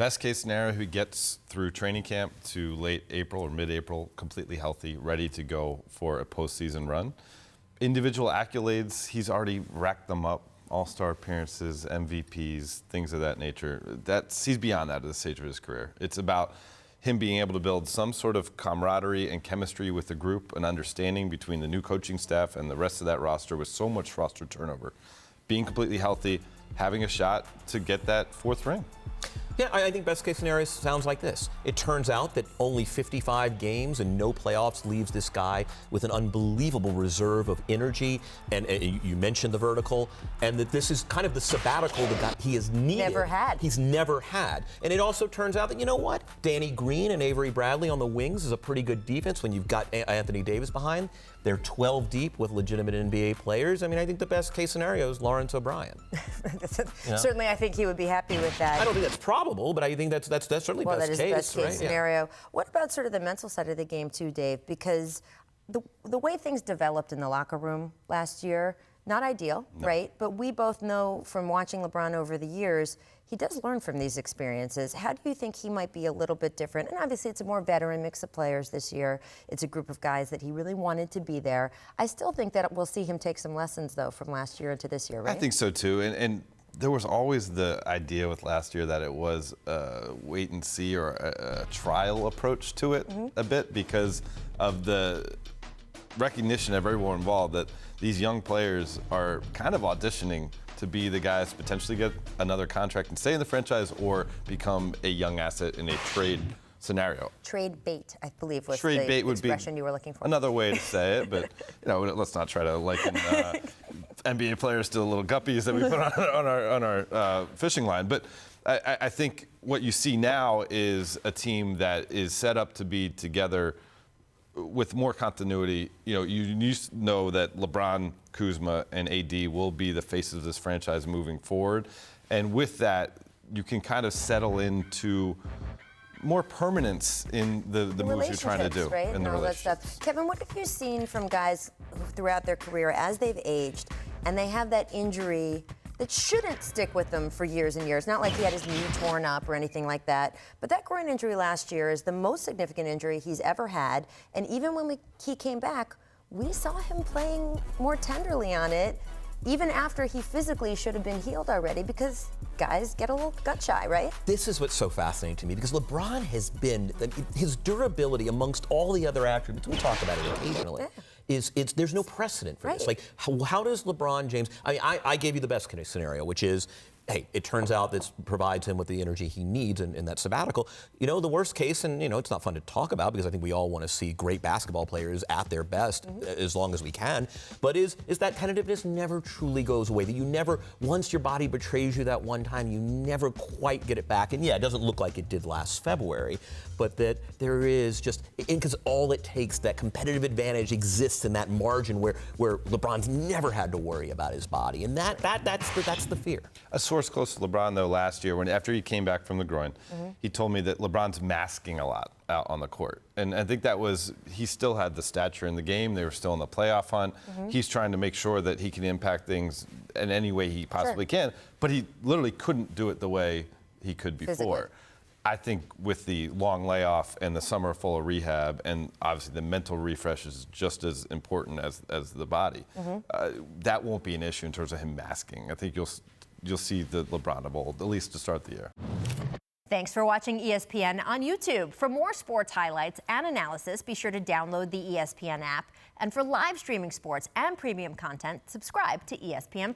Best case scenario, he gets through training camp to late April or mid-April, completely healthy, ready to go for a postseason run. Individual accolades, he's already racked them up. All-star appearances, MVPs, things of that nature. He's beyond that at this stage of his career. It's about him being able to build some sort of camaraderie and chemistry with the group, an understanding between the new coaching staff and the rest of that roster with so much roster turnover. Being completely healthy, having a shot to get that fourth ring. Yeah, I think best case scenario sounds like this. It turns out that only 55 games and no playoffs leaves this guy with an unbelievable reserve of energy, and you mentioned the vertical, and that this is kind of the sabbatical that he has needed. Never had. He's never had. And it also turns out that, you know what? Danny Green and Avery Bradley on the wings is a pretty good defense when you've got Anthony Davis behind. They're 12 deep with legitimate NBA players. I mean, I think the best case scenario is Lawrence O'Brien. Certainly, I think he would be happy with that. I don't think that's probable, but I think that's certainly well, best that is case. Best case right? scenario. Yeah. What about sort of the mental side of the game too, Dave? Because the way things developed in the locker room last year, not ideal, right? But we both know from watching LeBron over the years, he does learn from these experiences. How do you think he might be a little bit different? And obviously, it's a more veteran mix of players this year. It's a group of guys that he really wanted to be there. I still think that we'll see him take some lessons, though, from last year into this year, right? I think so, too. And there was always the idea with last year that it was a wait and see or a trial approach to it a bit because of the recognition of everyone involved that these young players are kind of auditioning to be the guys to potentially get another contract and stay in the franchise or become a young asset in a trade scenario. Trade bait, I believe, was trade the bait would expression be you were looking for. Another way to say it, but let's not try to liken NBA players to the little guppies that we put on our fishing line. But I think what you see now is a team that is set up to be together with more continuity. You know that LeBron, Kuzma, and AD will be the faces of this franchise moving forward. And with that, you can kind of settle into more permanence in the moves you're trying to do. Right? And all that stuff. Kevin, what have you seen from guys throughout their career as they've aged and they have that injury that shouldn't stick with them for years and years? Not like he had his knee torn up or anything like that, but that groin injury last year is the most significant injury he's ever had. And even when he came back, we saw him playing more tenderly on it, even after he physically should have been healed already, because guys get a little gut shy, right? This is what's so fascinating to me, because LeBron has been, his durability amongst all the other attributes, we talk about it occasionally, there's no precedent for this. Like, how does LeBron James, I gave you the best case scenario, which is, hey, it turns out this provides him with the energy he needs in that sabbatical. The worst case, and it's not fun to talk about because I think we all want to see great basketball players at their best as long as we can, but is that tentativeness never truly goes away, that you never, once your body betrays you that one time, you never quite get it back. And yeah, it doesn't look like it did last February, but that there is just, because all it takes, that competitive advantage exists in that margin where LeBron's never had to worry about his body. And that's the fear. A source close to LeBron, though, last year, after he came back from the groin, he told me that LeBron's masking a lot out on the court. And I think that was, he still had the stature in the game. They were still in the playoff hunt. He's trying to make sure that he can impact things in any way he possibly can, but he literally couldn't do it the way he could before. Physically. I think with the long layoff and the summer full of rehab, and obviously the mental refresh is just as important as the body, that won't be an issue in terms of him masking. I think you'll see the LeBron of old, at least to start the year. Thanks for watching ESPN on YouTube. For more sports highlights and analysis, be sure to download the ESPN app. And for live streaming sports and premium content, subscribe to ESPN+.